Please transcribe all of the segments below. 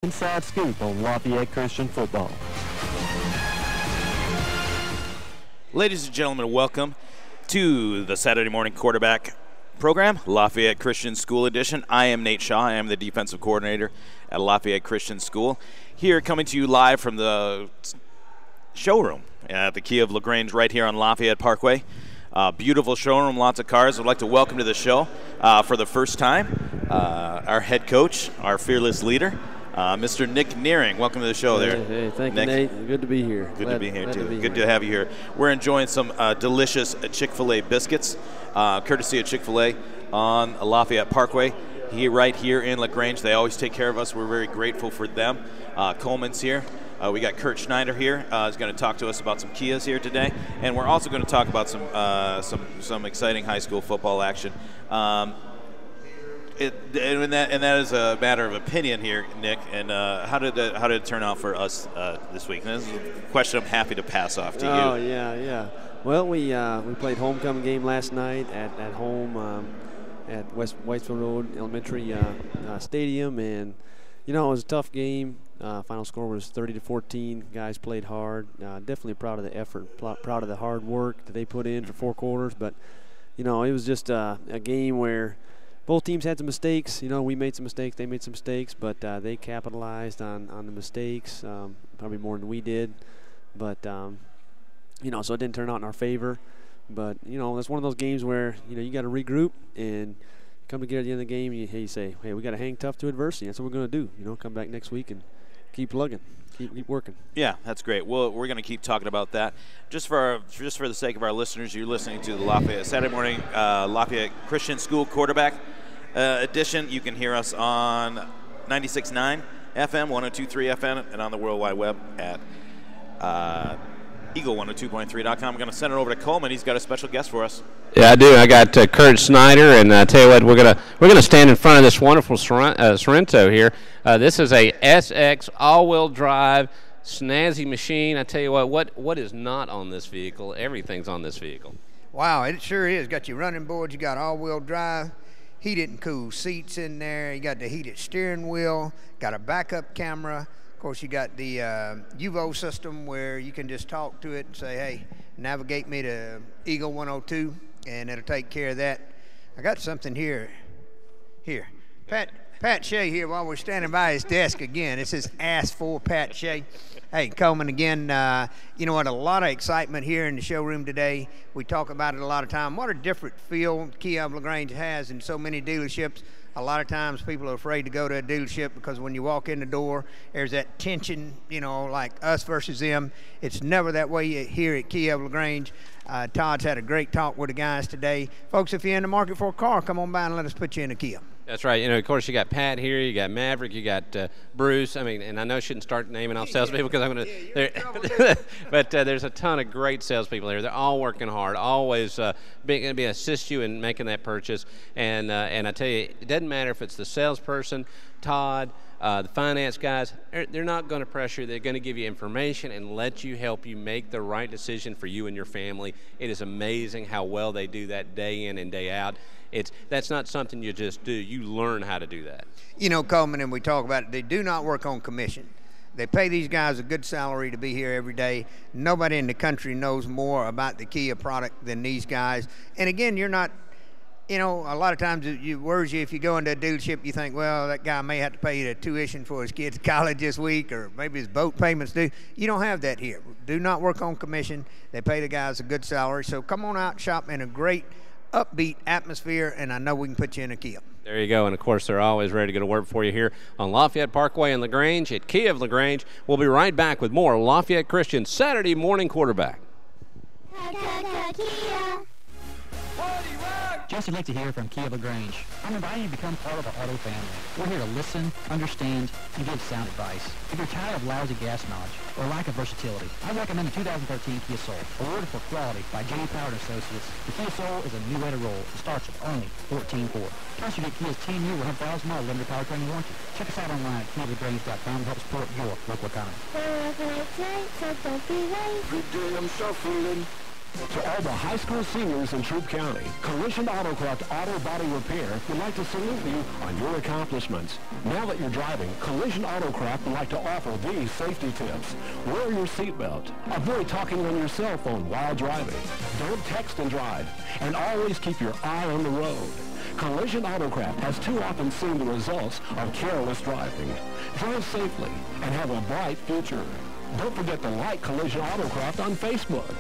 Inside scoop on Lafayette Christian football. Ladies and gentlemen, welcome to the Saturday morning quarterback program, Lafayette Christian School Edition. I am Nate Shaw. I am the defensive coordinator at Lafayette Christian School. Here coming to you live from the showroom at the Kia of LaGrange right here on Lafayette Parkway. Beautiful showroom, lots of cars. I'd like to welcome to the show for the first time our head coach, our fearless leader, Mr. Nick Nearing. Welcome to the show there. Hey, thank you, Nick. Nate. Good to be here. Good to be here, too. Good to have you here. We're enjoying some delicious Chick-fil-A biscuits, courtesy of Chick-fil-A on Lafayette Parkway. Right here in LaGrange. They always take care of us. We're very grateful for them. Coleman's here. We got Kurt Schneider here. He's going to talk to us about some Kias here today, and we're also going to talk about some exciting high school football action. And that is a matter of opinion here, Nick. And how did it turn out for us this week? And this is a question I'm happy to pass off to you. Oh yeah. Well, we played homecoming game last night at home at Whitesville Road Elementary Stadium, and it was a tough game. Final score was 30-14. Guys played hard. Definitely proud of the effort, proud of the hard work that they put in for 4 quarters. But it was just a game where both teams had some mistakes. We made some mistakes, they made some mistakes, but they capitalized on the mistakes, probably more than we did. But, so it didn't turn out in our favor. But, that's one of those games where, you got to regroup and come together at the end of the game. You say, hey, we got to hang tough to adversity. That's what we're going to do. Come back next week and keep plugging. Keep working. Yeah, that's great. Well, we're going to keep talking about that. Just for the sake of our listeners, you're listening to the Lafayette Saturday morning Lafayette Christian School quarterback edition. You can hear us on 96.9 FM, 102.3 FM, and on the World Wide Web at Eagle102.3.com. I'm going to send it over to Coleman. He's got a special guest for us. Yeah, I do. I got Kurt Snyder, and I tell you what, we're gonna stand in front of this wonderful Sorrento here. This is a SX all-wheel drive snazzy machine. I tell you what is not on this vehicle? Everything's on this vehicle. Wow, it sure is. Got your running boards. You got all-wheel drive, heated and cool seats in there. You got the heated steering wheel. Got a backup camera. Of course, you got the UVO system where you can just talk to it and say, hey, navigate me to Eagle 102, and it'll take care of that. I got something here. Pat Shea here while we're standing by his desk again. It says ask for Pat Shea. Hey, Coleman, again, you know what, a lot of excitement here in the showroom today. We talk about it a lot of time. What a different feel Kia of LaGrange has in so many dealerships. A lot of times people are afraid to go to a dealership because when you walk in the door, there's that tension, like us versus them. It's never that way here at Kia of LaGrange. Todd's had a great talk with the guys today. Folks, if you're in the market for a car, come on by and let us put you in a Kia. That's right. Of course, you got Pat here, you got Maverick, you got Bruce. And I know I shouldn't start naming off salespeople because I'm going to. But there's a ton of great salespeople there. They're all working hard, always going to be assist you in making that purchase. And I tell you, it doesn't matter if it's the salesperson, Todd, the finance guys. They're not going to pressure you. They're going to give you information and let you help you make the right decision for you and your family. It is amazing how well they do that day in and day out. That's not something you just do. You learn how to do that. Coleman, and we talk about it, they do not work on commission. They pay these guys a good salary to be here every day. Nobody in the country knows more about the Kia product than these guys. And again, you're not, a lot of times it worries you if you go into a dealership, you think, well, that guy may have to pay the tuition for his kid's college this week, or maybe his boat payments due. You don't have that here. Do not work on commission. They pay the guys a good salary. So come on out, shop in a great upbeat atmosphere, and I know we can put you in a Kia. There you go, and of course they're always ready to go to work for you here on Lafayette Parkway in LaGrange at Kia of LaGrange. We'll be right back with more Lafayette Christian Saturday morning quarterback. Jesse would like to hear from Kia of LaGrange. I'm inviting you to become part of our auto family. We're here to listen, understand, and give sound advice. If you're tired of lousy gas knowledge or lack of versatility, I recommend the 2013 Kia Soul, awarded for quality by J. Power & Associates. The Kia Soul is a new way to roll. It starts at only $14,400. Plus, you get Kia's 10-year 100,000-mile limited powertrain warranty. Check us out online at KiaofLaGrange.com to help support your local economy. Good day, I'm shuffling. To all the high school seniors in Troup County, Collision Autocraft Auto Body Repair would like to salute you on your accomplishments. Now that you're driving, Collision Autocraft would like to offer these safety tips. Wear your seatbelt. Avoid talking on your cell phone while driving. Don't text and drive. And always keep your eye on the road. Collision Autocraft has too often seen the results of careless driving. Drive safely and have a bright future. Don't forget to like Collision Autocraft on Facebook.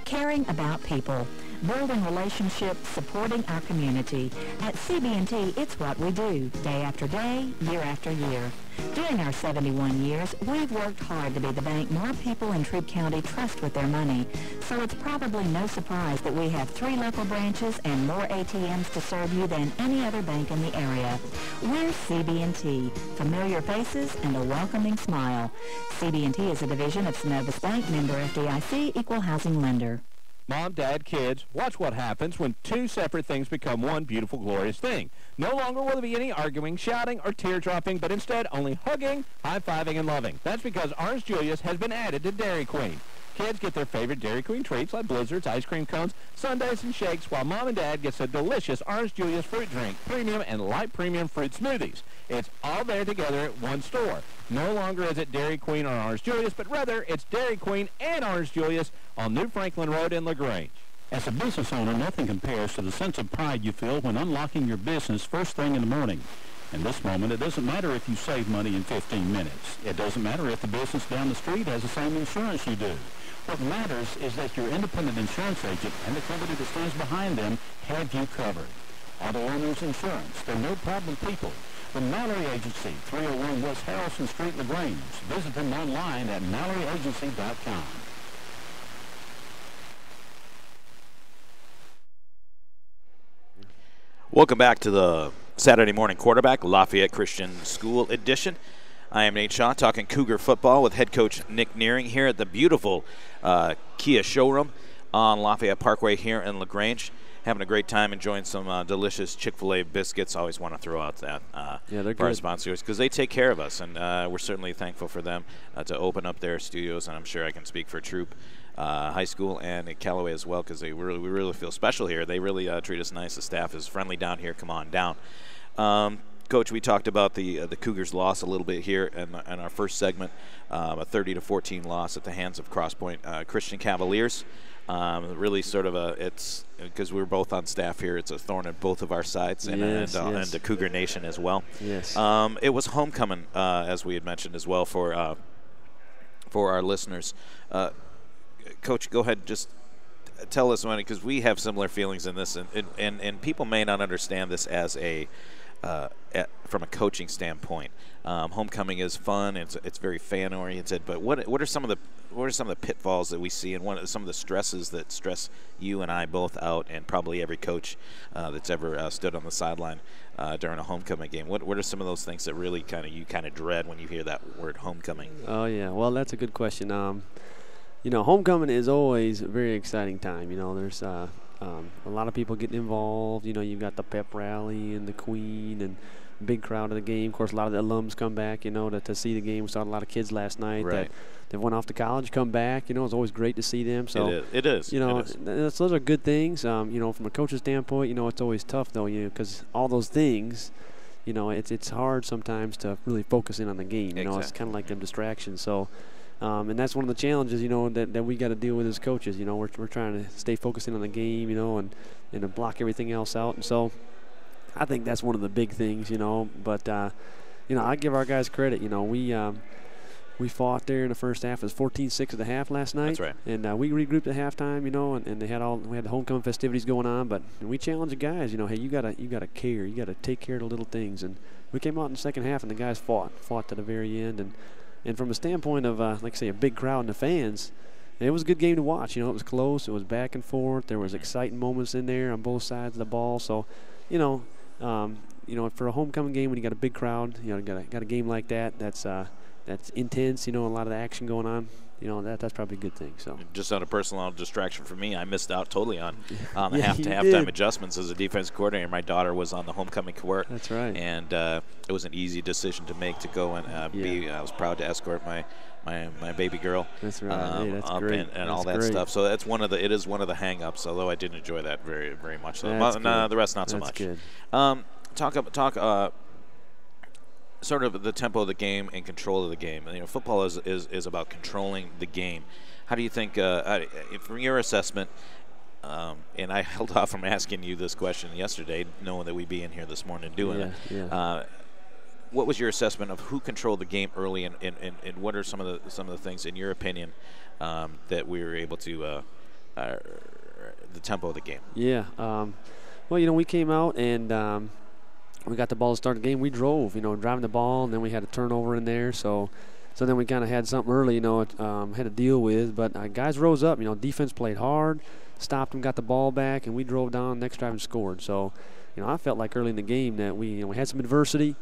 Caring about people, building relationships, supporting our community. At CB&T, it's what we do, day after day, year after year. During our 71 years, we've worked hard to be the bank more people in Troup County trust with their money. So it's probably no surprise that we have 3 local branches and more ATMs to serve you than any other bank in the area. We're CB&T, familiar faces and a welcoming smile. CB&T is a division of Synovus Bank, member FDIC, equal housing lender. Mom, dad, kids, watch what happens when 2 separate things become one beautiful, glorious thing. No longer will there be any arguing, shouting, or tear-dropping, but instead only hugging, high-fiving, and loving. That's because Orange Julius has been added to Dairy Queen. Kids get their favorite Dairy Queen treats like blizzards, ice cream cones, sundaes, and shakes, while Mom and Dad gets a delicious Orange Julius fruit drink, premium and light premium fruit smoothies. It's all there together at one store. No longer is it Dairy Queen or Orange Julius, but rather it's Dairy Queen and Orange Julius on New Franklin Road in LaGrange. As a business owner, nothing compares to the sense of pride you feel when unlocking your business first thing in the morning. In this moment, it doesn't matter if you save money in 15 minutes. It doesn't matter if the business down the street has the same insurance you do. What matters is that your independent insurance agent and the company that stands behind them have you covered. Auto Owners Insurance, they're no-problem people. The Mallory Agency, 301 West Harrison Street, LaGrange. Visit them online at MalloryAgency.com. Welcome back to the Saturday Morning Quarterback, Lafayette Christian School Edition. I am Nate Shaw, talking Cougar football with head coach Nick Nearing here at the beautiful Kia showroom on Lafayette Parkway here in LaGrange. Having a great time, enjoying some delicious Chick-fil-A biscuits. Always want to throw out that yeah, they're for our good sponsors because they take care of us, and we're certainly thankful for them to open up their studios. And I'm sure I can speak for Troup High School and at Callaway as well, because we really feel special here. They really treat us nice. The staff is friendly down here. Come on down. Coach, we talked about the Cougars' loss a little bit here in our first segment, a 30-14 loss at the hands of Cross Point Christian Cavaliers. Really sort of it's because we're both on staff here, it's a thorn in both of our sides, and the Cougar Nation as well. Yes. It was homecoming, as we had mentioned as well, for our listeners. Coach, go ahead, just tell us, because we have similar feelings in this, and people may not understand this as from a coaching standpoint. Homecoming is fun. It's very fan oriented. But what are some of the pitfalls that we see, and some of the stresses that stress you and I both out, and probably every coach that's ever stood on the sideline during a homecoming game? What are some of those things that really you dread when you hear that word homecoming? Oh yeah, well that's a good question. Homecoming is always a very exciting time. There's a lot of people getting involved. You've got the pep rally and the queen and big crowd of the game. Of course, a lot of the alums come back, to see the game. We saw a lot of kids last night that went off to college, come back. It's always great to see them. So it is. Those are good things. From a coach's standpoint, it's always tough though, because all those things, it's hard sometimes to really focus in on the game. Exactly. It's kind of like them distractions. So. And that's one of the challenges, that we got to deal with as coaches. We're trying to stay focused in on the game, and to block everything else out. And so I think that's one of the big things, But, I give our guys credit. We fought there in the first half. It was 14-6 at the half last night. That's right. And we regrouped at halftime, and we had the homecoming festivities going on. But we challenged the guys, hey, you gotta care. You gotta take care of the little things. And we came out in the second half, and the guys fought to the very end. And from a standpoint of, like I say, a big crowd and the fans, it was a good game to watch. It was close. It was back and forth. There was exciting moments in there on both sides of the ball. So, for a homecoming game when you got a big crowd, got a game like that that's intense. A lot of the action going on. that's probably a good thing. So just on a personal distraction for me, I missed out totally on Yeah, halftime adjustments as a defense coordinator. My daughter was on the homecoming court. That's right. And it was an easy decision to make to go and I was proud to escort my baby girl. That's right. Hey, that's up great. and all that great. stuff. So that's it is one of the hang-ups, although I did enjoy that very, very much. So the rest not so much. Good. Talk sort of the tempo of the game and control of the game. Football is about controlling the game. How do you think, from your assessment, and I held off from asking you this question yesterday, knowing that we'd be in here this morning doing it. Yeah. What was your assessment of who controlled the game early, and what are some of the things, in your opinion, that we were able to the tempo of the game? Yeah. Well, we came out and we got the ball to start the game. We drove, driving the ball, and then we had a turnover in there. So then we kind of had something early, had to deal with. But guys rose up. Defense played hard, stopped them, got the ball back, and we drove down next drive and scored. So, I felt like early in the game that we had some adversity.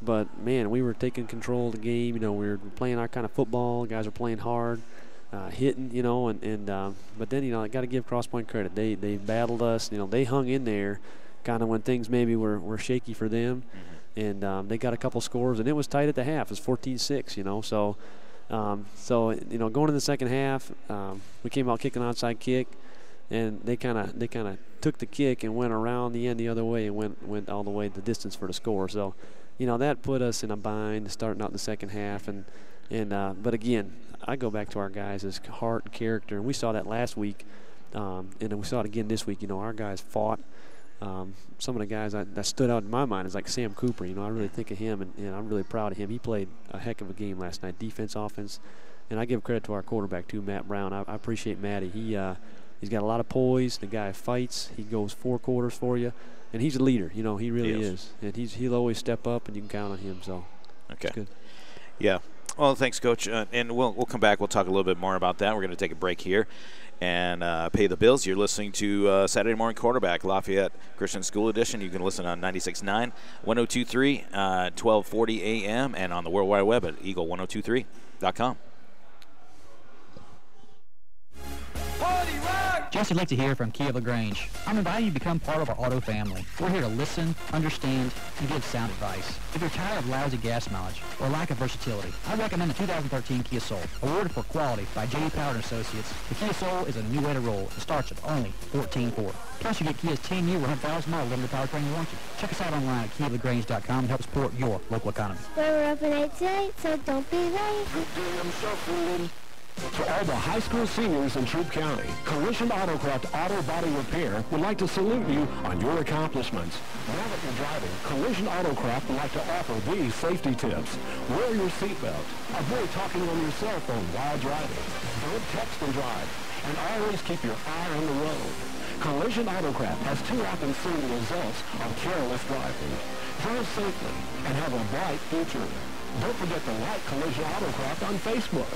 But, man, we were taking control of the game. We were playing our kind of football. Guys were playing hard, hitting, but then, I got to give Cross Point credit. They battled us. They hung in there kind of when things maybe were shaky for them. Mm-hmm. And they got a couple scores, and it was tight at the half. It was 14-6, So, going in the second half, we came out kicking an onside kick, and they kind of took the kick and went around the end the other way and went all the way the distance for the score. So, that put us in a bind starting out the second half. But again, I go back to our guys' heart and character, and we saw that last week, and then we saw it again this week. Our guys fought. Some of the guys that stood out in my mind is like Sam Cooper. I really think of him, and I'm really proud of him. He played a heck of a game last night, defense, offense, and I give credit to our quarterback too, Matt Brown. I appreciate Matty. He's got a lot of poise. The guy fights. He goes 4 quarters for you, and he's a leader. He really is, and he'll always step up, and you can count on him. So, okay, good. Yeah. Well, thanks, Coach, and we'll come back. We'll talk a little bit more about that. We're going to take a break here and pay the bills. You're listening to Saturday Morning Quarterback, Lafayette Christian School Edition. You can listen on 96.9, 102.3, 1240 a.m., and on the World Wide Web at eagle1023.com. Jesse would like to hear from Kia LaGrange. I'm inviting you to become part of our auto family. We're here to listen, understand, and give sound advice. If you're tired of lousy gas mileage or lack of versatility, I recommend the 2013 Kia Soul, awarded for quality by J.D. Power & Associates. The Kia Soul is a new way to roll. It starts at only $14,400. Plus, you get Kia's 10-year, 100,000-mile limited powertrain warranty. Check us out online at KiaLaGrange.com and help support your local economy. We're open 8 to 8, so don't be late. To all the high school seniors in Troup County, Collision Autocraft Auto Body Repair would like to salute you on your accomplishments. Now that you're driving, Collision Autocraft would like to offer these safety tips. Wear your seatbelt. Avoid talking on your cell phone while driving. Don't text and drive. And always keep your eye on the road. Collision Autocraft has too often seen the results of careless driving. Drive safely and have a bright future. Don't forget to like Collision Autocraft on Facebook.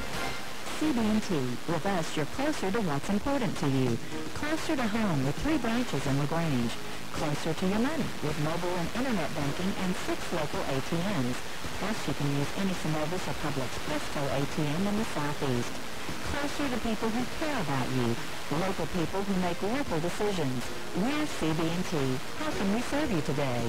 CB&T. With us, you're closer to what's important to you. Closer to home with 3 branches in LaGrange. Closer to your money with mobile and internet banking and 6 local ATMs. Plus, you can use any Synovus or Publix Presto ATM in the Southeast. Closer to people who care about you. Local people who make local decisions. We're CB&T. How can we serve you today?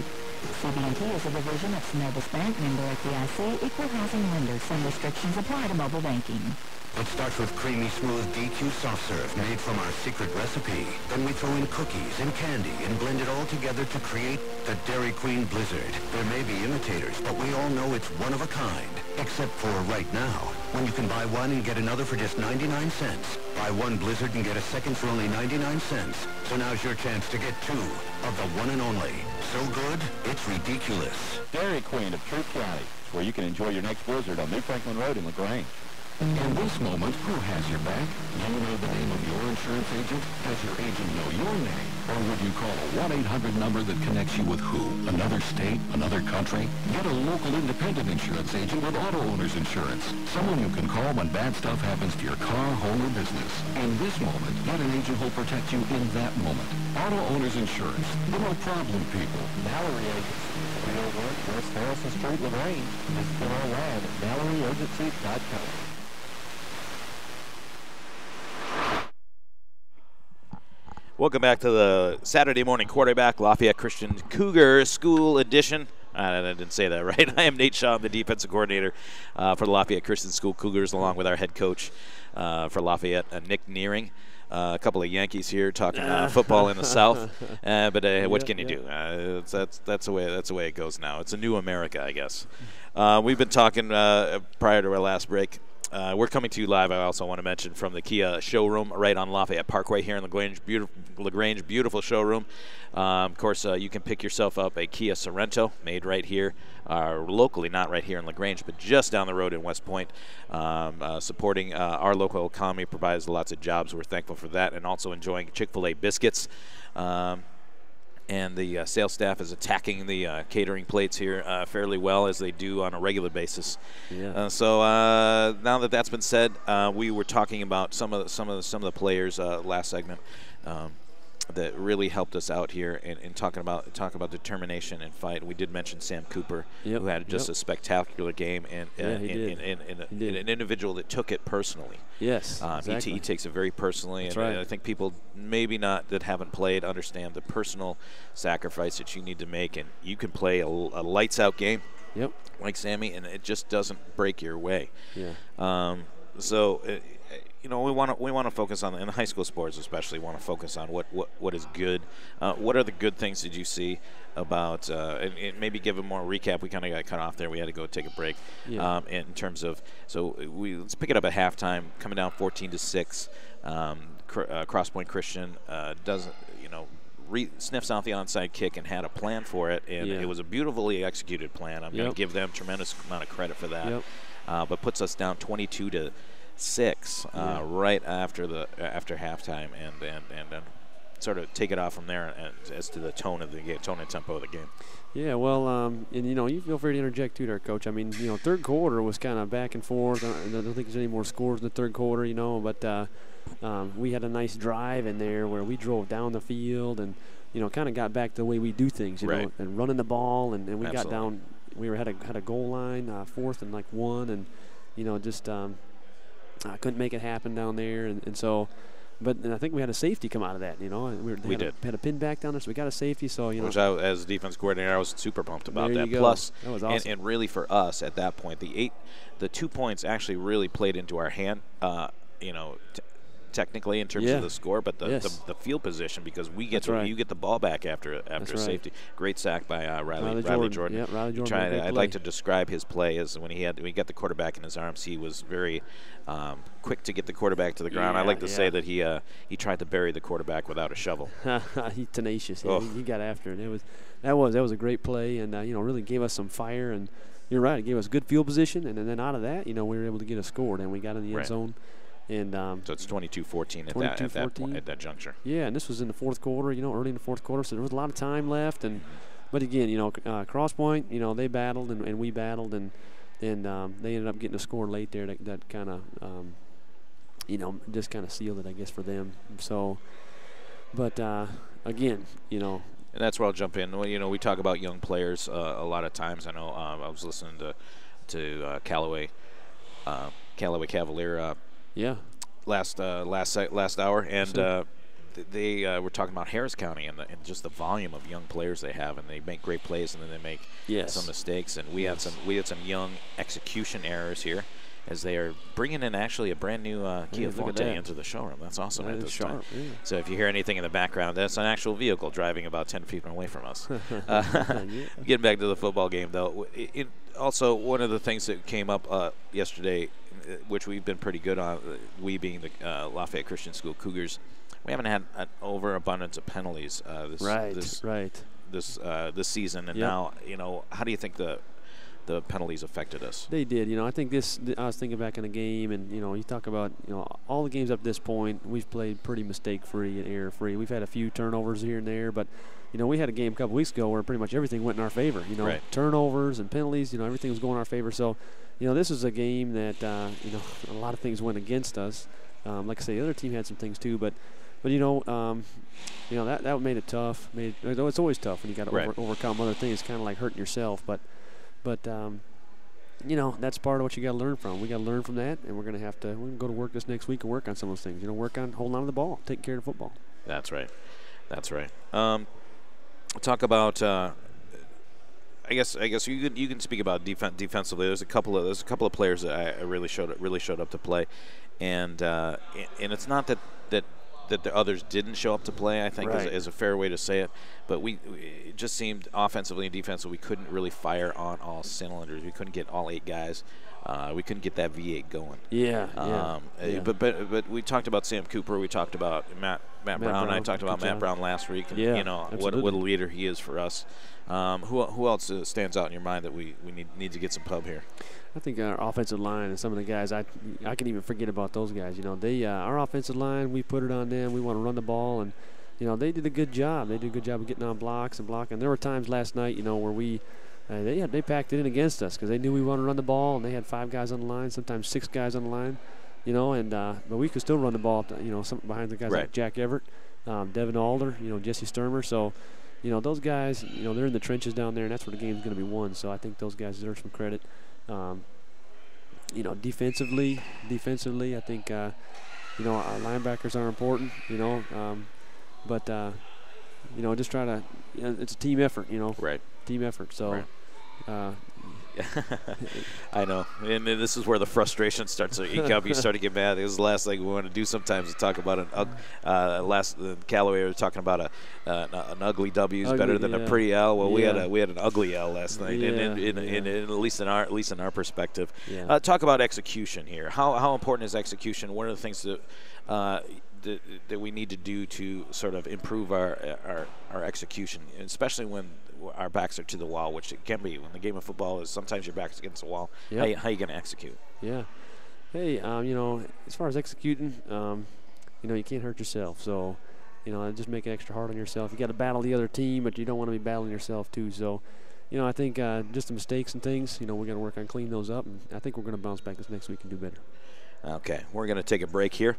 CB&T is a division of Synovus Bank, member FDIC, equal housing lender. Some restrictions apply to mobile banking. It starts with creamy, smooth DQ soft serve made from our secret recipe. Then we throw in cookies and candy and blend it all together to create the Dairy Queen Blizzard. There may be imitators, but we all know it's one of a kind. Except for right now, when you can buy one and get another for just 99 cents. Buy one Blizzard and get a second for only 99 cents. So now's your chance to get 2 of the one and only. So good, it's ridiculous. Dairy Queen of Troup County, where you can enjoy your next Blizzard on New Franklin Road in LaGrange. In this moment, who has your back? You know the name of your insurance agent? Does your agent know your name? Or would you call a 1-800 number that connects you with who? Another state? Another country? Get a local independent insurance agent with auto owner's insurance. Someone you can call when bad stuff happens to your car, home, or business. In this moment, get an agent who'll protect you in that moment. Auto owner's insurance. The no problem people. Mallory Agency, 301 West Harrison Street, LaGrange. Visit them online at MalloryAgency.com. Welcome back to the Saturday morning quarterback, Lafayette Christian Cougar School Edition. I didn't say that right. I am Nate Shaw, I'm the defensive coordinator for the Lafayette Christian School Cougars, along with our head coach for Lafayette, Nick Nearing. A couple of Yankees here talking football in the South, but what can you do? That's the way it goes now. It's a new America, I guess. We've been talking prior to our last break. We're coming to you live, I also want to mention, from the Kia showroom right on Lafayette Parkway here in LaGrange. Beautiful showroom. Of course, you can pick yourself up a Kia Sorrento made right here, locally, not right here in LaGrange, but just down the road in West Point. Supporting our local economy, provides lots of jobs. We're thankful for that, and also enjoying Chick-fil-A biscuits. And the sales staff is attacking the catering plates here fairly well, as they do on a regular basis. Yeah. So now that that's been said, we were talking about some of the players last segment that really helped us out here in talking about determination and fight. We did mention Sam Cooper, who had just a spectacular game, and an individual that took it personally. Yes, exactly. He takes it very personally, That's and right. I think people maybe not that haven't played understand the personal sacrifice that you need to make, and you can play a lights-out game like Sammy, and it just doesn't break your way. Yeah. We want to focus on, in high school sports especially, want to focus on what is good. What are the good things that you see about, and maybe give a more recap. We kind of got cut off there. We had to go take a break. Yeah. In terms of, let's pick it up at halftime, coming down 14-6. Cross Point Christian doesn't, sniffs out the onside kick and had a plan for it, and it was a beautifully executed plan. I'm going to give them tremendous amount of credit for that. But puts us down 22-6 right after halftime, and sort of take it off from there as to the tone of the game, tone and tempo of the game. Yeah, well, and you feel free to interject too, there, Coach. I mean, third quarter was kind of back and forth. I don't think there's any more scores in the third quarter, but we had a nice drive in there where we drove down the field and kind of got back to the way we do things, know, and running the ball, and we got down. We had a goal line, 4th and 1, and just couldn't make it happen down there, and so. But I think we had a safety come out of that, We had a pin back down there, so we got a safety. So, Which as defense coordinator, I was super pumped about that. Plus, that was awesome. And really for us at that point, the 2 points actually really played into our hand, technically in terms of the score, but the field position, because we get you get the ball back after safety. Great sack by Riley Jordan. Yeah, Riley Jordan. I'd like to describe his play as when he got the quarterback in his arms, he was very quick to get the quarterback to the ground. I like to say that he tried to bury the quarterback without a shovel. He's tenacious. He got after it. That was a great play, and really gave us some fire. And you're right, it gave us good field position, and then out of that, we were able to get a score, and we got in the end zone. And so it's 22-14 at that juncture. Yeah, and this was in the fourth quarter, early in the fourth quarter, so there was a lot of time left. But again, Cross Point, they battled and we battled, and they ended up getting a score late there that kind of, just kind of sealed it, I guess, for them. So, but again, And that's where I'll jump in. Well, we talk about young players a lot of times. I know I was listening to Callaway Cavalier. Last hour, and they were talking about Harris County and just the volume of young players they have, and they make great plays, and then they make some mistakes, and we had some young execution errors here, as they are bringing in actually a brand new Kia Forte into the showroom. That's awesome at this time. Yeah. So if you hear anything in the background, that's an actual vehicle driving about 10 feet away from us. Getting back to the football game, though, also one of the things that came up yesterday, which we've been pretty good on, we being the Lafayette Christian School Cougars, we haven't had an overabundance of penalties this season. And now, how do you think the penalties affected us? They did. I think I was thinking back in the game, and you talk about all the games up to this point, we've played pretty mistake-free and error-free. We've had a few turnovers here and there, but we had a game a couple weeks ago where pretty much everything went in our favor. Turnovers and penalties. Everything was going in our favor. So. This is a game that, a lot of things went against us. Like I say, the other team had some things too, but that made it tough. It's always tough when you got to overcome other things. It's kind of like hurting yourself. But you know, that's part of what you got to learn from. We got to learn from that, and we're going to go to work this next week and work on some of those things. You know, work on holding on to the ball, taking care of the football. That's right. That's right. Talk about. I guess you can speak about defensively. There's a couple of players that I really showed up to play, and it's not that the others didn't show up to play, I think, is a fair way to say it. But it just seemed offensively and defensively we couldn't really fire on all cylinders. We couldn't get all 8 guys. We couldn't get that V8 going. Yeah. But we talked about Sam Cooper. We talked about Matt Brown. I talked about Matt Brown last week. And, you know, what a leader he is for us. Who else stands out in your mind that we need to get some pub here? I think our offensive line and some of the guys, I can even forget about those guys. You know, our offensive line, we put it on them. We want to run the ball, and you know, they did a good job. They did a good job of getting on blocks and blocking. There were times last night, you know, where they packed it in against us because they knew we wanted to run the ball, and they had 5 guys on the line, sometimes 6 guys on the line, you know, and but we could still run the ball, you know, behind the guys like Jack Everett, Devin Alder, you know, Jesse Sturmer. So, you know, those guys, you know, they're in the trenches down there, and that's where the game's going to be won. So I think those guys deserve some credit. You know, defensively, I think, you know, our linebackers are important, you know, but, you know, just try to, you know, it's a team effort, you know. Right. Team effort. So, I know, and this is where the frustration starts to eke up. You start to get mad. This is the last thing we want to do sometimes is talk about Callaway was talking about an ugly W is better than a pretty L. Well, we had an ugly L last night, at least in our perspective. Talk about execution here. How important is execution? One of the things that we need to do to sort of improve our execution, especially when our backs are to the wall, which it can be when the game of football is sometimes your back's against the wall. How are you going to execute? Yeah. Hey, you know, as far as executing, you know, you can't hurt yourself. So, you know, just make it extra hard on yourself. You got to battle the other team, but you don't want to be battling yourself too. So, you know, I think just the mistakes and things, you know, we got to work on cleaning those up, and I think we're going to bounce back this next week and do better. Okay, we're going to take a break here.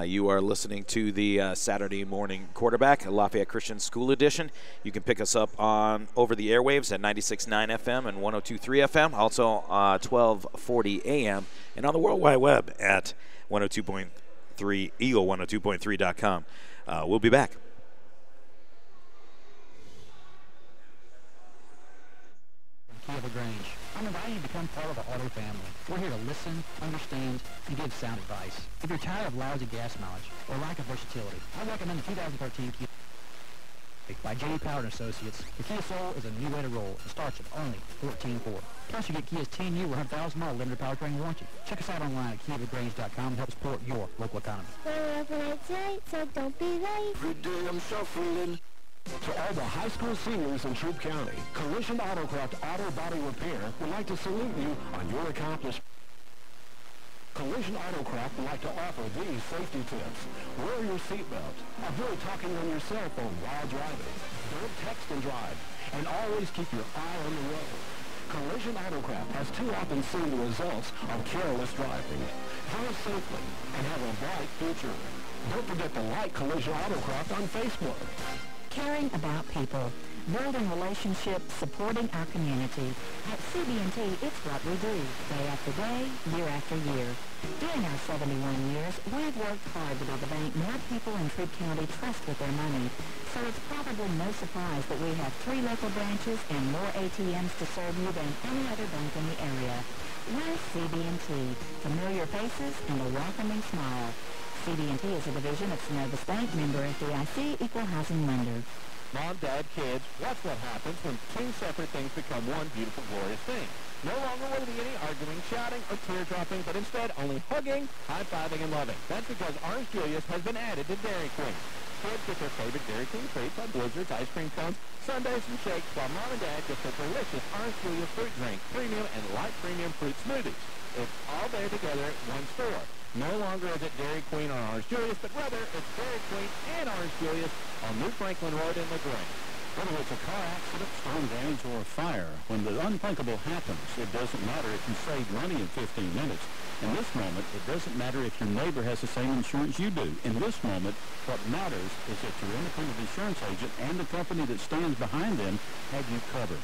You are listening to the Saturday Morning Quarterback, Lafayette Christian School Edition. You can pick us up on over the airwaves at 96.9 FM and 102.3 FM, also 1240 AM, and on the World Wide Web at 102.3 eagle102.3.com. We'll be back. Kia LaGrange. I'm inviting you to become part of the auto family. We're here to listen, understand, and give sound advice. If you're tired of lousy gas mileage or lack of versatility, I recommend the 2013 Kia by J.D. Power & Associates. The Kia Soul is a new way to roll and starts at only $14,400. Plus, you get Kia's 10-year 100,000-mile limited powertrain warranty. Check us out online at KiaLaGrange.com and help support your local economy. We're overnight tonight, so don't be late. Every day I'm shuffling. To all the high school seniors in Troup County, Collision Autocraft Auto Body Repair would like to salute you on your accomplishment. Collision Autocraft would like to offer these safety tips. Wear your seatbelt. Avoid talking on your cell phone while driving. Don't text and drive. And always keep your eye on the road. Collision Autocraft has too often seen the results of careless driving. Drive safely and have a bright future. Don't forget to like Collision Autocraft on Facebook. Caring about people, building relationships, supporting our community. At CB&T, it's what we do, day after day, year after year. During our 71 years, we've worked hard to be the bank more people in Troup County trust with their money. So it's probably no surprise that we have 3 local branches and more ATMs to serve you than any other bank in the area. We're CB&T, familiar faces and a welcoming smile. CB&T is a division of Synovus Bank, member FDIC, equal housing lender. Mom, Dad, kids, watch what happens when 2 separate things become one beautiful, glorious thing. No longer will there be any arguing, shouting, or tear-dropping, but instead only hugging, high-fiving, and loving. That's because Orange Julius has been added to Dairy Queen. Kids get their favorite Dairy Queen treats like blizzards, ice cream cones, sundaes, and shakes, while Mom and Dad get their delicious Orange Julius fruit drink, premium and light premium fruit smoothies. It's all there together at one store. No longer is it Dairy Queen or Orange Julius, but rather it's Dairy Queen and Orange Julius on New Franklin Road in LaGrange. Whether it's a car accident, storm damage, or a fire, when the unthinkable happens, it doesn't matter if you saved money in 15 minutes. In this moment, it doesn't matter if your neighbor has the same insurance you do. In this moment, what matters is that your independent insurance agent and the company that stands behind them have you covered.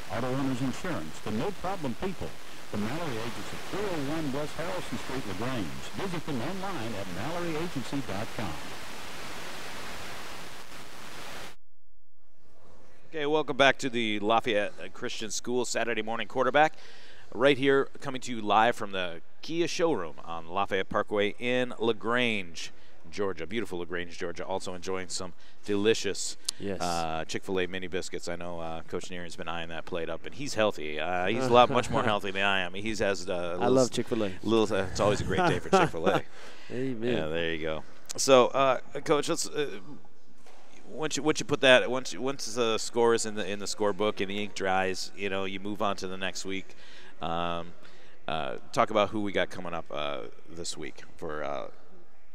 Auto Owners Insurance, the no-problem people. The Mallory Agency, 401 West Harrison Street, LaGrange. Visit them online at MalloryAgency.com. Okay, welcome back to the Lafayette Christian School Saturday morning quarterback. Right here, coming to you live from the Kia showroom on Lafayette Parkway in LaGrange, Georgia. Beautiful LaGrange, Georgia. Also enjoying some delicious Chick-fil-A mini biscuits. I know Coach Nearing's been eyeing that plate up, and he's healthy. He's much more healthy than I am. I love Chick-fil-A. It's always a great day for Chick-fil-A. Amen. Yeah, there you go. So, Coach, let's. Once you put that, once the score is in the scorebook and the ink dries, you move on to the next week. Talk about who we got coming up this week for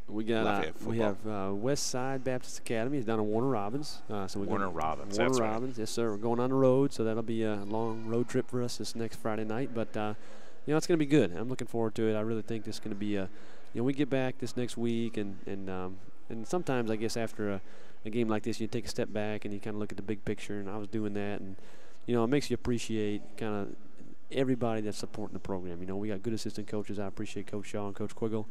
we have West Side Baptist Academy. It's down in Warner Robins. Warner Robins. Warner Robins, yes sir. We're going on the road, so that'll be a long road trip for us this next Friday night. But it's going to be good. I'm looking forward to it. I really think this is going to be we get back this next week, and sometimes I guess after a game like this, you take a step back and you kind of look at the big picture. And I was doing that, and it makes you appreciate kind of everybody that's supporting the program. We got good assistant coaches. I appreciate Coach Shaw and Coach Quiggle.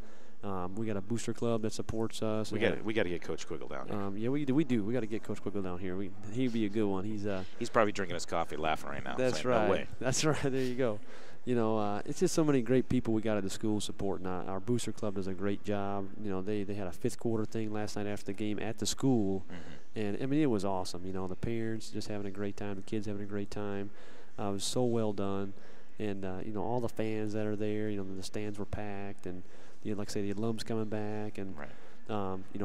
We got a booster club that supports us. We got to get Coach Quiggle down here. Yeah, we do. We got to get Coach Quiggle down here. He'd be a good one. He's probably drinking his coffee, laughing right now. That's right. No way. That's right. There you go. It's just so many great people we got at the school supporting. Our booster club does a great job. They had a fifth quarter thing last night after the game at the school, and I mean it was awesome. The parents just having a great time, the kids having a great time. It was so well done, and all the fans that are there. The stands were packed, and like I say, the alums coming back, and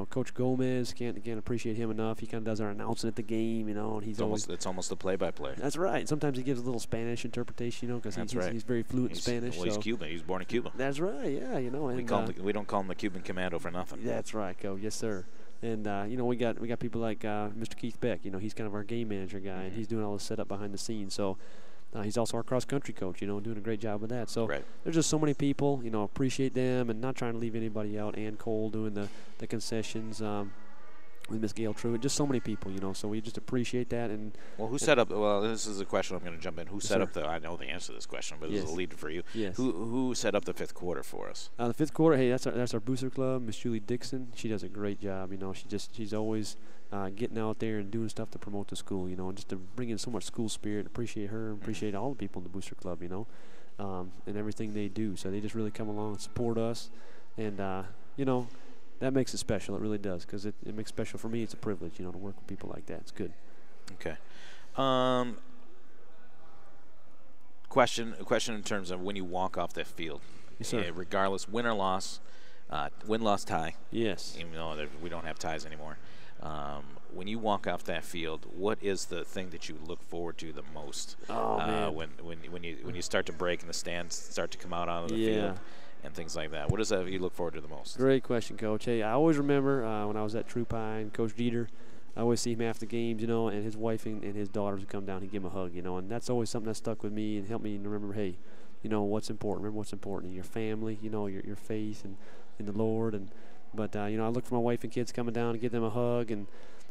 Coach Gomez can't appreciate him enough. He kind of does our announcing at the game, and he's it's almost the play-by-play. That's right. Sometimes he gives a little Spanish interpretation, because he's very fluent in Spanish. Well, he's Cuban. He was born in Cuba. That's right. Yeah, and we don't call him the Cuban Commando for nothing. That's right, Coach. Yes, sir. And we got people like Mr. Keith Beck. He's kind of our game manager guy, and he's doing all the setup behind the scenes. So. He's also our cross-country coach, doing a great job with that. So there's just so many people, appreciate them, and not trying to leave anybody out. Ann Cole doing the concessions with Miss Gail Truitt. Just so many people, so we just appreciate that. And who set up – well, this is a question I'm going to jump in. Who set up the – I know the answer to this question, but this is a lead for you. Yes. Who set up the fifth quarter for us? The fifth quarter, hey, that's our booster club, Miss Julie Dixon. She does a great job. She's always – getting out there and doing stuff to promote the school, and just to bring in so much school spirit. Appreciate her, appreciate all the people in the booster club, and everything they do. So they just really come along and support us, and that makes it special. It really does, because it makes it special for me. It's a privilege, to work with people like that. It's good. Okay. Question in terms of when you walk off that field. Yes, sir. Regardless, win or loss, win-loss tie. Yes. Even though we don't have ties anymore. When you walk off that field, what is the thing that you look forward to the most? Man. When you start to break and the stands start to come out onto the field and things like that, what is that you look forward to the most? Great question, Coach. Hey, I always remember when I was at Troop High and Coach Dieter, I always see him after games, and his wife and his daughters would come down and give him a hug, and that's always something that stuck with me and helped me to remember, hey, what's important. Remember what's important. Your family, your faith and in the Lord. But I look for my wife and kids coming down and give them a hug, and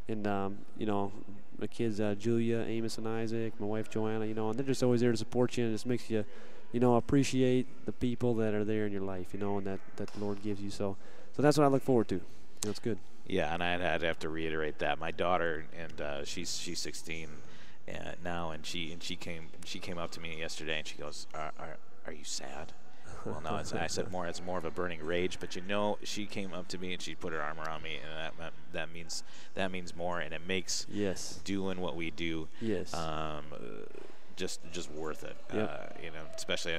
my kids Julia, Amos, and Isaac, my wife Joanna, and they're just always there to support you, and it just makes you, appreciate the people that are there in your life, and that the Lord gives you. So that's what I look forward to. It's good. Yeah, and I'd have to reiterate that my daughter, and she's 16 now, and she came up to me yesterday, and she goes, "Are you sad?" Well, no, I said it's more of a burning rage, but she came up to me and she put her arm around me, and that means more, and it makes doing what we do just worth it. Yep. Especially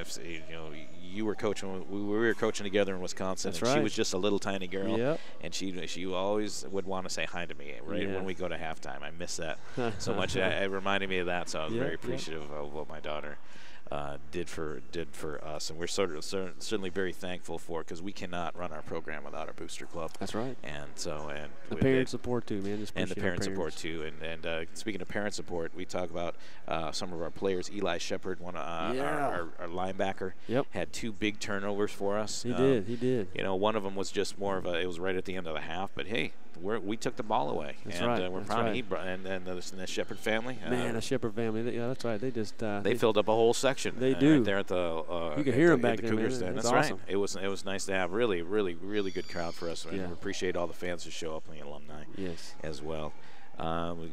you were coaching, we were coaching together in Wisconsin. That's and right. She was just a little tiny girl, yep. and she always would want to say hi to me when we go to halftime. I miss that so much. It reminded me of that, so I was very appreciative of what my daughter did for us, and we're certainly very thankful for it, because we cannot run our program without our booster club. That's right. And the parent support too, man. And the parent support too. And speaking of parent support, we talk about some of our players. Eli Shepard, our linebacker, had 2 big turnovers for us. He did. One of them was just more of it was right at the end of the half, but hey, we took the ball away. That's and right. We're That's proud right. of and the Shepherd family. Man, the Shepherd family. Yeah, that's right. They just they filled up a whole section. They do. Right there at the you can hear them back there, Cougars man. That's awesome. right. It was nice to have really good crowd for us. Yeah. We appreciate all the fans who show up and the alumni as well.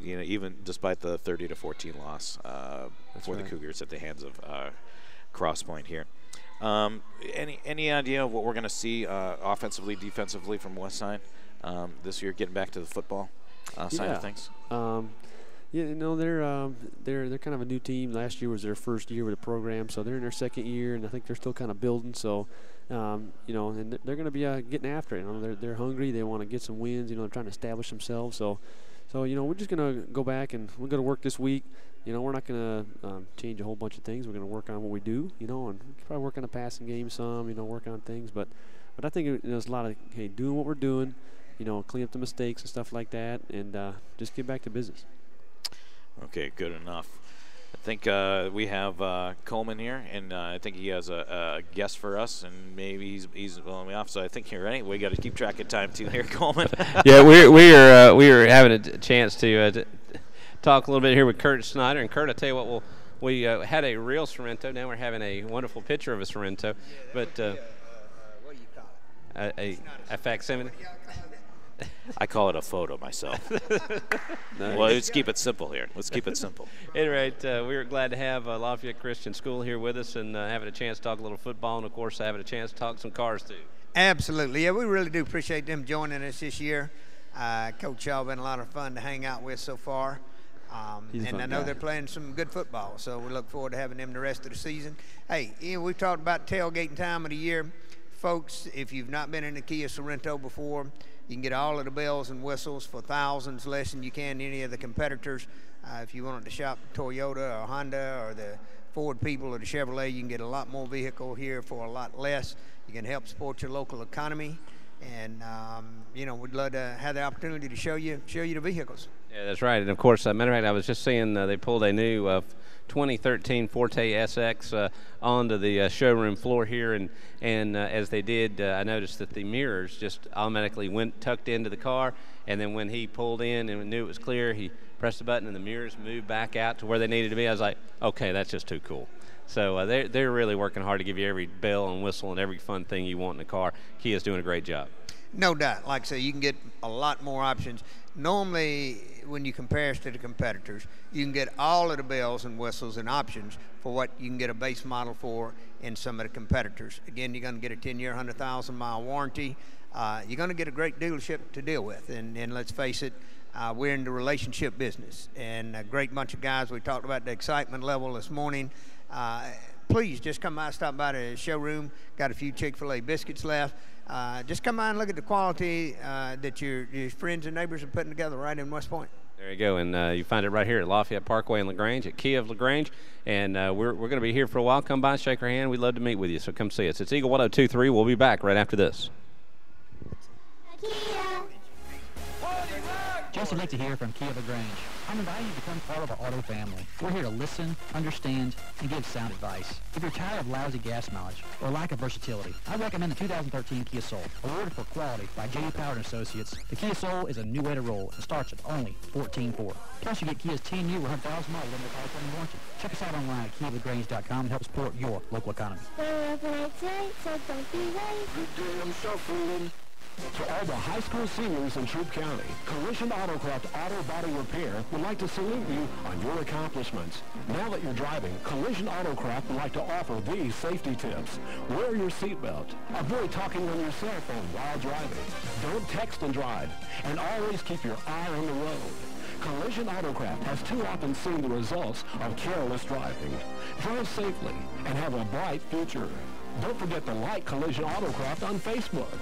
Even despite the 30-14 loss for the Cougars at the hands of Cross Point here. Any idea of what we're going to see offensively, defensively from Westside this year? Getting back to the football side of things. They're kind of a new team. Last year was their first year with the program, so they're in their second year, and I think they're still kind of building. So, and they're going to be getting after it. They're hungry. They want to get some wins. They're trying to establish themselves. So we're just going to go back and we're going to work this week. We're not going to change a whole bunch of things. We're going to work on what we do, and probably work on the passing game some, work on things. But I think there's a lot of, doing what we're doing, clean up the mistakes and stuff like that, and just get back to business. Okay, good enough. I think we have Coleman here, and I think he has a guest for us, and maybe he's blowing me off. So I think you're right. We got to keep track of time too here, Coleman. Yeah, we are having a chance to talk a little bit here with Kurt Snyder. And Kurt, I tell you what, we had a real Sorrento. Now we're having a wonderful picture of a Sorrento, but what do you call it? a facsimile. I call it a photo myself. Well, let's keep it simple here. Let's keep it simple. At any rate, we are glad to have Lafayette Christian School here with us and having a chance to talk a little football and, of course, having a chance to talk some cars, too. Absolutely. Yeah, we really do appreciate them joining us this year. Coach Shaw been a lot of fun to hang out with so far. And I know they're playing some good football, so we look forward to having them the rest of the season. Hey, we've talked about tailgating time of the year. Folks, if you've not been in the Kia Sorrento before, you can get all of the bells and whistles for thousands less than you can any of the competitors. If you wanted to shop Toyota or Honda or the Ford people or the Chevrolet, you can get a lot more vehicle here for a lot less. You can help support your local economy. And, we'd love to have the opportunity to show you the vehicles. Yeah, that's right. And, of course, matter of fact, I was just seeing they pulled a new 2013 Forte SX onto the showroom floor here. And as they did, I noticed that the mirrors just automatically tucked into the car. And then when he pulled in and knew it was clear, he pressed the button and the mirrors moved back out to where they needed to be. I was like, okay, that's just too cool. So they're really working hard to give you every bell and whistle and every fun thing you want in the car. Kia's doing a great job. No doubt. Like I say, you can get a lot more options. Normally, when you compare us to the competitors, you can get all of the bells and whistles and options for what you can get a base model for in some of the competitors. Again, you're going to get a 10-year, 100,000-mile warranty. You're going to get a great dealership to deal with. And let's face it, we're in the relationship business. And a great bunch of guys. We talked about the excitement level this morning. Please just come by, stop by the showroom. Got a few Chick-fil-A biscuits left. Just come by and look at the quality that your friends and neighbors are putting together right in West Point. There you go, and you find it right here at Lafayette Parkway in LaGrange, at Kia of LaGrange, and we're going to be here for a while. Come by, shake our hand. We'd love to meet with you, so come see us. It's Eagle 102.3. We'll be back right after this. Just would like to hear from Kia of LaGrange. I'm inviting you to become part of our auto family. We're here to listen, understand, and give sound advice. If you're tired of lousy gas mileage or lack of versatility, I recommend the 2013 Kia Soul. Awarded for quality by J.D. Power & Associates, the Kia Soul is a new way to roll and starts at only $14,400. Plus, you get Kia's 10-year 100,000-mile limited lifetime warranty. Check us out online at KiaLaGrange.com and help support your local economy. So don't be late. To all the high school seniors in Troup County, Collision Autocraft Auto Body Repair would like to salute you on your accomplishments. Now that you're driving, Collision Autocraft would like to offer these safety tips. Wear your seatbelt. Avoid talking on your cell phone while driving. Don't text and drive. And always keep your eye on the road. Collision Autocraft has too often seen the results of careless driving. Drive safely and have a bright future. Don't forget to like Collision Autocraft on Facebook.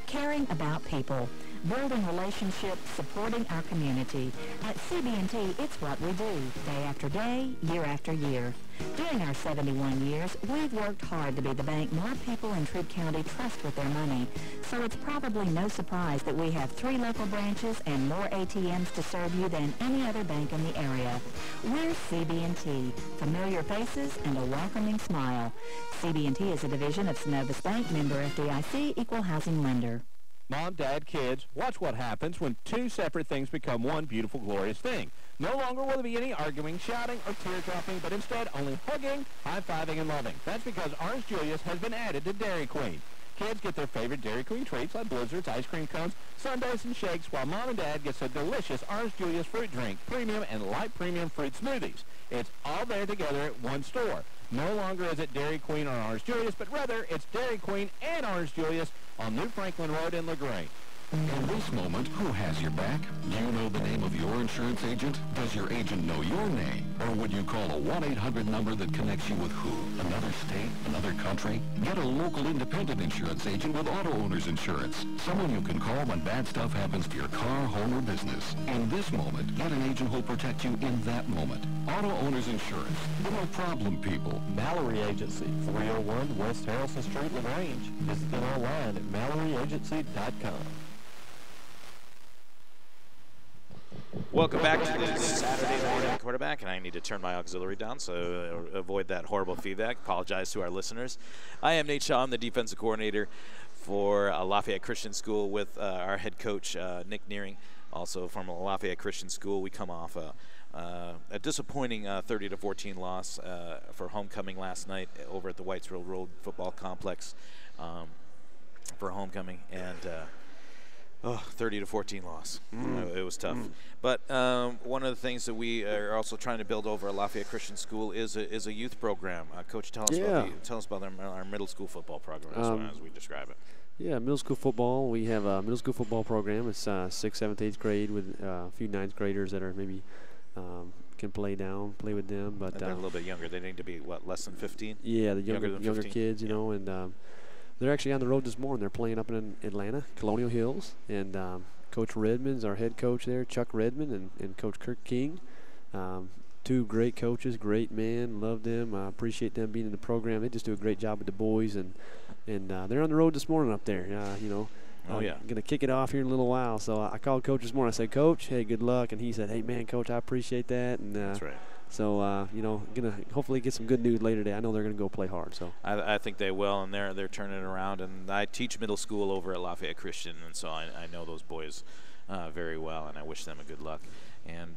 Caring about people, building relationships, supporting our community. At CB&T, it's what we do, day after day, year after year. During our 71 years, we've worked hard to be the bank more people in Troup County trust with their money. So it's probably no surprise that we have 3 local branches and more ATMs to serve you than any other bank in the area. We're CB&T, familiar faces and a welcoming smile. CB&T is a division of Synovus Bank, member FDIC, equal housing lender. Mom, Dad, kids, watch what happens when two separate things become one beautiful, glorious thing. No longer will there be any arguing, shouting, or tear-dropping, but instead only hugging, high-fiving, and loving. That's because Orange Julius has been added to Dairy Queen. Kids get their favorite Dairy Queen treats like blizzards, ice cream cones, sundaes, and shakes, while Mom and Dad gets a delicious Orange Julius fruit drink, premium and light premium fruit smoothies. It's all there together at one store. No longer is it Dairy Queen or Orange Julius, but rather it's Dairy Queen and Orange Julius on New Franklin Road in LaGrange. In this moment, who has your back? Do you know the name of your insurance agent? Does your agent know your name? Or would you call a 1-800 number that connects you with who? Another state? Another country? Get a local independent insurance agent with auto owner's insurance. Someone you can call when bad stuff happens to your car, home, or business. In this moment, get an agent who'll protect you in that moment. Auto owner's insurance. The no problem people. Mallory Agency, 301 West Harrison Street, LaGrange. Visit them online at MalloryAgency.com. Welcome back to the Saturday morning quarterback, and I need to turn my auxiliary down, so avoid that horrible feedback. Apologize to our listeners. I am Nate Shaw. I'm the defensive coordinator for Lafayette Christian School with our head coach, Nick Nearing, also from Lafayette Christian School. We come off a disappointing 30-14 loss for homecoming last night over at the Whitesville Road Football Complex for homecoming, and 30-14 loss. It was tough. But one of the things that we are also trying to build over at Lafayette Christian School is a youth program. Coach, tell us about our middle school football program as we describe it. Yeah, middle school football. We have a middle school football program. It's 6th, 7th, 8th grade with a few 9th graders that are maybe can play with them. But they're a little bit younger. They need to be, what, less than 15? Yeah, the younger kids, you know, and they're actually on the road this morning. They're playing up in Atlanta, Colonial Hills, and Coach Redmond's our head coach there, Chuck Redmond, and Coach Kirk King. Two great coaches, great men, love them. I appreciate them being in the program. They just do a great job with the boys, and they're on the road this morning up there. I'm going to kick it off here in a little while. So I called Coach this morning. I said, Coach, hey, good luck. And he said, hey, man, Coach, I appreciate that. And that's right. So, going to hopefully get some good news later today. I know they're going to go play hard. So I think they will, and they're turning it around. And I teach middle school over at Lafayette Christian, and so I know those boys very well, and I wish them a good luck. And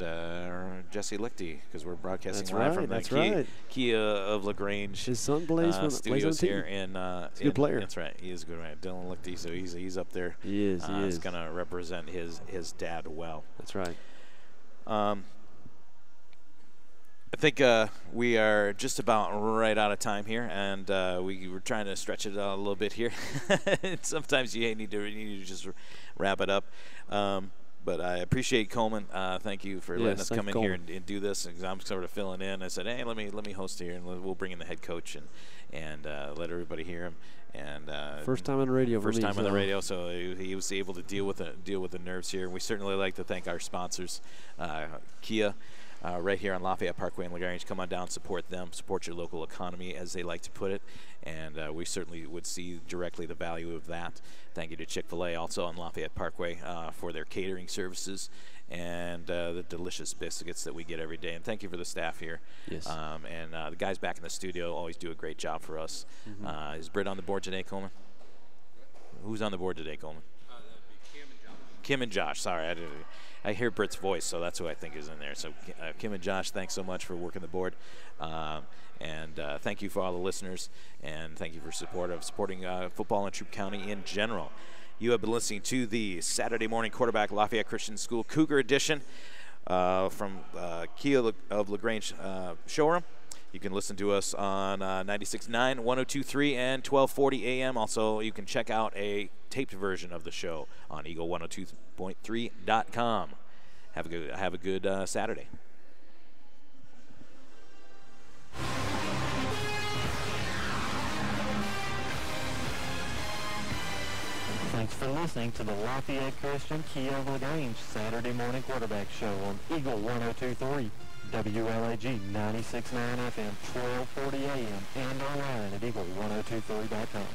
Jesse Lichty, because we're broadcasting live from the Kia of LaGrange. His son plays studios here in. He's a good player. That's right. He is a good man. Dylan Lichty, so he's up there. He is. He's going to represent his dad well. That's right. I think we are just about right out of time here, and we were trying to stretch it out a little bit here. Sometimes you need to just wrap it up. But I appreciate Coleman. Thank you for letting us come in here and do this. I'm sort of filling in. I said, hey, let me host here, and we'll bring in the head coach and let everybody hear him. And first time on the radio. First time on the radio, so he was able to deal with the nerves here. And we certainly like to thank our sponsors, Kia. Right here on Lafayette Parkway in LaGrange. Come on down, support them, support your local economy, as they like to put it, and we certainly would see directly the value of that. Thank you to Chick-fil-A, also on Lafayette Parkway, for their catering services and the delicious biscuits that we get every day. And thank you for the staff here. Yes. And the guys back in the studio always do a great job for us. Is Britt on the board today, Coleman? Who's on the board today, Coleman? That would be Kim and Josh. Kim and Josh. Sorry, I hear Britt's voice, so that's who I think is in there. So Kim and Josh, thanks so much for working the board. And thank you for all the listeners, and thank you for supporting football in Troup County in general. You have been listening to the Saturday Morning Quarterback Lafayette Christian School Cougar Edition from Kia of LaGrange showroom. You can listen to us on 96.9, 102.3, and 1240 AM. Also, you can check out a taped version of the show on eagle102.3.com. Have a good Saturday. Thanks for listening to the Lafayette Christian Kia of LaGrange Saturday Morning Quarterback Show on Eagle 102.3. WLAG 96.9 FM, 1240 AM, and online at eagle102.3.com.